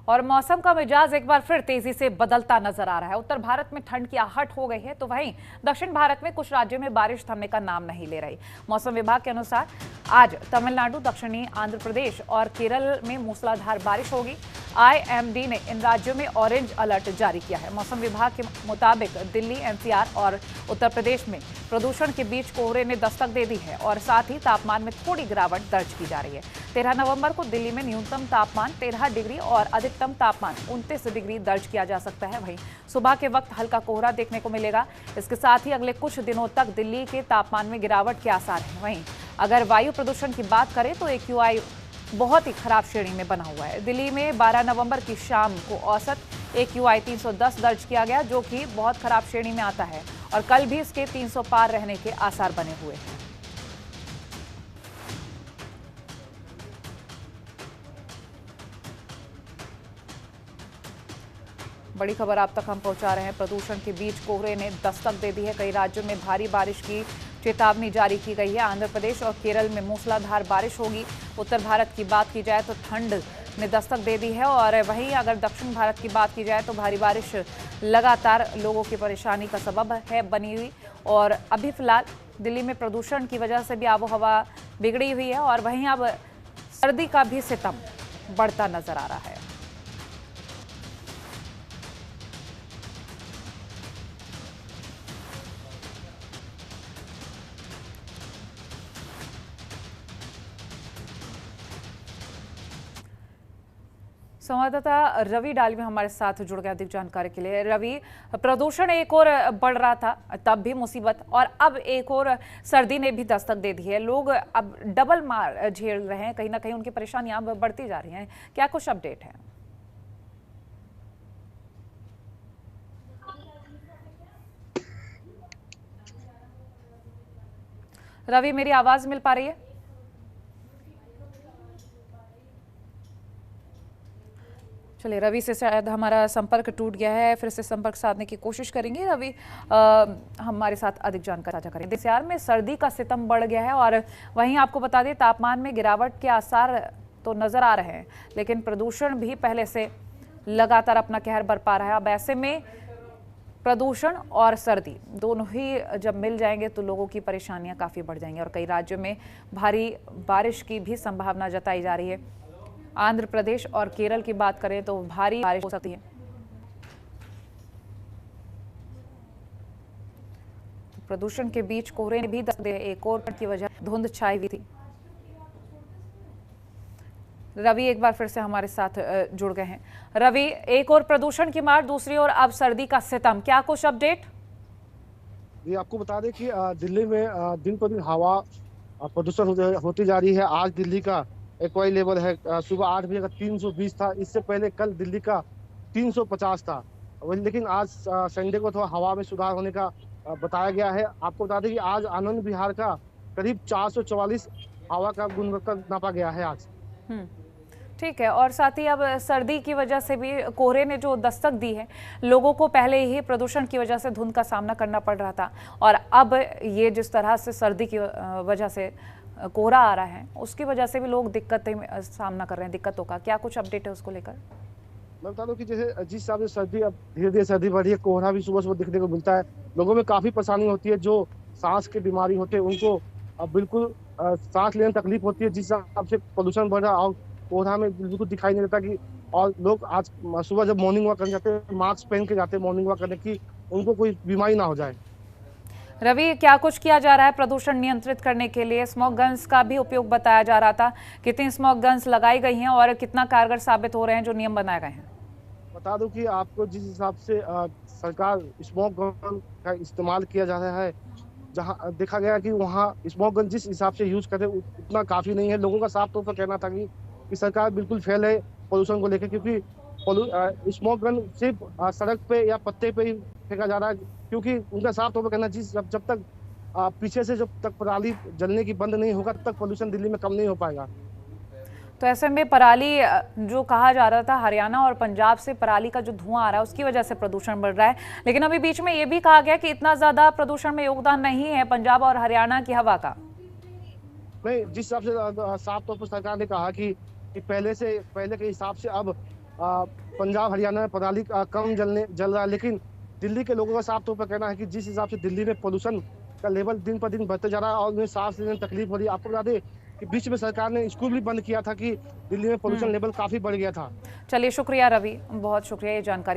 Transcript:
और मौसम का मिजाज एक बार फिर तेजी से बदलता नजर आ रहा है। उत्तर भारत में ठंड की आहट हो गई है, तो वहीं दक्षिण भारत में कुछ राज्यों में बारिश थमने का नाम नहीं ले रही। मौसम विभाग के अनुसार आज तमिलनाडु, दक्षिणी आंध्र प्रदेश और केरल में मूसलाधार बारिश होगी। आईएमडी ने इन राज्यों में ऑरेंज अलर्ट जारी किया है। मौसम विभाग के मुताबिक दिल्ली, एनसीआर और उत्तर प्रदेश में प्रदूषण के बीच कोहरे ने दस्तक दे दी है और साथ ही तापमान में थोड़ी गिरावट दर्ज की जा रही है। 13 नवंबर को दिल्ली में न्यूनतम तापमान 13 डिग्री और अधिकतम तापमान 29 डिग्री दर्ज किया जा सकता है। वहीं सुबह के वक्त हल्का कोहरा देखने को मिलेगा। इसके साथ ही अगले कुछ दिनों तक दिल्ली के तापमान में गिरावट के आसार हैं। वहीं अगर वायु प्रदूषण की बात करें तो AQI बहुत ही खराब श्रेणी में बना हुआ है। दिल्ली में 12 नवंबर की शाम को औसत AQI 310 दर्ज किया गया, जो कि बहुत खराब श्रेणी में आता है और कल भी इसके 300 पार रहने के आसार बने हुए हैं। बड़ी खबर आप तक हम पहुंचा रहे हैं। प्रदूषण के बीच कोहरे ने दस्तक दे दी है। कई राज्यों में भारी बारिश की चेतावनी जारी की गई है। आंध्र प्रदेश और केरल में मूसलाधार बारिश होगी। उत्तर भारत की बात की जाए तो ठंड ने दस्तक दे दी है और वहीं अगर दक्षिण भारत की बात की जाए तो भारी बारिश लगातार लोगों की परेशानी का सबब है बनी हुई। और अभी फिलहाल दिल्ली में प्रदूषण की वजह से भी आबो हवा बिगड़ी हुई है और वहीं अब सर्दी का भी सितम बढ़ता नजर आ रहा है। संवाददाता रवि डालवी हमारे साथ जुड़ गया अधिक जानकारी के लिए। रवि, प्रदूषण एक और बढ़ रहा था, तब भी मुसीबत, और अब एक और सर्दी ने भी दस्तक दे दी है। लोग अब डबल मार झेल रहे हैं, कहीं ना कहीं उनकी परेशानियां अब बढ़ती जा रही हैं। क्या कुछ अपडेट है? रवि, मेरी आवाज मिल पा रही है? चलिए, रवि से शायद हमारा संपर्क टूट गया है, फिर से संपर्क साधने की कोशिश करेंगे। रवि हमारे साथ अधिक जानकारी साझा करेंगे। एनसीआर में सर्दी का सितम बढ़ गया है और वहीं आपको बता दें तापमान में गिरावट के आसार तो नजर आ रहे हैं, लेकिन प्रदूषण भी पहले से लगातार अपना कहर बरपा रहा है। अब ऐसे में प्रदूषण और सर्दी दोनों ही जब मिल जाएंगे तो लोगों की परेशानियां काफ़ी बढ़ जाएंगी और कई राज्यों में भारी बारिश की भी संभावना जताई जा रही है। आंध्र प्रदेश और केरल की बात करें तो भारी बारिश हो सकती है। तो प्रदूषण के बीच कोहरे ने भी दस्तक दी है। एक और की वजह धुंध छाई हुई थी। रवि एक बार फिर से हमारे साथ जुड़ गए हैं। रवि, एक और प्रदूषण की मार, दूसरी ओर अब सर्दी का सितम, क्या कुछ अपडेट? ये आपको बता दें कि दिल्ली में दिन पर दिन हवा प्रदूषण होती जा रही है। आज दिल्ली का एक्वाई लेवल है सुबह 8 बजे का 320 था। इससे पहले कल दिल्ली का 350 था। लेकिन आज संडे को थोड़ा हवा में सुधार होने का बताया गया है। आपको बता दें कि आज आनंद विहार का करीब 444 हवा का गुणवत्ता नापा गया है आज। ठीक है। और साथ ही अब सर्दी की वजह से भी कोहरे ने जो दस्तक दी है, लोगों को पहले ही प्रदूषण की वजह से धुंध का सामना करना पड़ रहा था और अब ये जिस तरह से सर्दी की वजह से कोहरा आ रहा है, उसकी वजह से भी लोग दिक्कतें सामना कर रहे हैं, दिक्कतों का। क्या कुछ अपडेट है उसको लेकर? मैं बता दूं कि जैसे जिस हिसाब से सर्दी अब धीरे धीरे सर्दी बढ़ रही है, कोहरा भी सुबह सुबह दिखने को मिलता है। लोगों में काफी परेशानी होती है। जो सांस की बीमारी होते हैं उनको अब बिल्कुल सांस लेने में तकलीफ होती है। जिस हिसाब से प्रदूषण बढ़ रहा है और कोहरा में बिल्कुल दिखाई नहीं देता कि, और लोग आज सुबह जब मॉर्निंग वॉक करने जाते हैं मास्क पहन के जाते हैं मॉर्निंग वॉक करने की, उनको कोई बीमारी ना हो जाए। रवि, क्या कुछ किया जा रहा है प्रदूषण नियंत्रित करने के लिए? स्मोक गन्स का भी उपयोग बताया जा रहा था। कितनी स्मोक गन्स लगाई गई हैं और कितना कारगर साबित हो रहे हैं जो नियम बनाए गए हैं? बता दूं कि आपको जिस हिसाब से सरकार स्मोक गन का इस्तेमाल किया जा रहा है, जहां देखा गया कि वहां स्मोक गन जिस हिसाब से यूज करते उतना काफी नहीं है। लोगों का साफ तौर पर कहना था कि सरकार बिल्कुल फेल है पोल्यूशन को लेकर, क्योंकि स्मोक गन सिर्फ सड़क पे या पत्ते पे ही फेंका जा रहा है। क्योंकि उनका साफ तौर पर कहना जब तक पीछे से जब तक पराली जलने की बंद नहीं होगा तब तक पोल्यूशन दिल्ली में कम नहीं हो पाएगा। तो ऐसे में पराली जो कहा जा रहा था, हरियाणा और पंजाब से पराली का जो धुआं आ रहा है उसकी वजह से प्रदूषण बढ़ रहा है, लेकिन अभी बीच में ये भी कहा गया कि इतना ज्यादा प्रदूषण में योगदान नहीं है पंजाब और हरियाणा की हवा का। नहीं, जिस हिसाब से साफ तौर पर सरकार ने कहा कि पहले के हिसाब से अब पंजाब हरियाणा में पराली कम जल रहा है, लेकिन दिल्ली के लोगों का साफ तौर पर कहना है कि जिस हिसाब से दिल्ली में पोल्यूशन का लेवल दिन पर दिन बढ़ते जा रहा है और उन्हें सांस लेने में तकलीफ हो रही है। आपको बता दें कि बीच में सरकार ने स्कूल भी बंद किया था कि दिल्ली में पोल्यूशन लेवल काफी बढ़ गया था। चलिए, शुक्रिया रवि, बहुत शुक्रिया ये जानकारी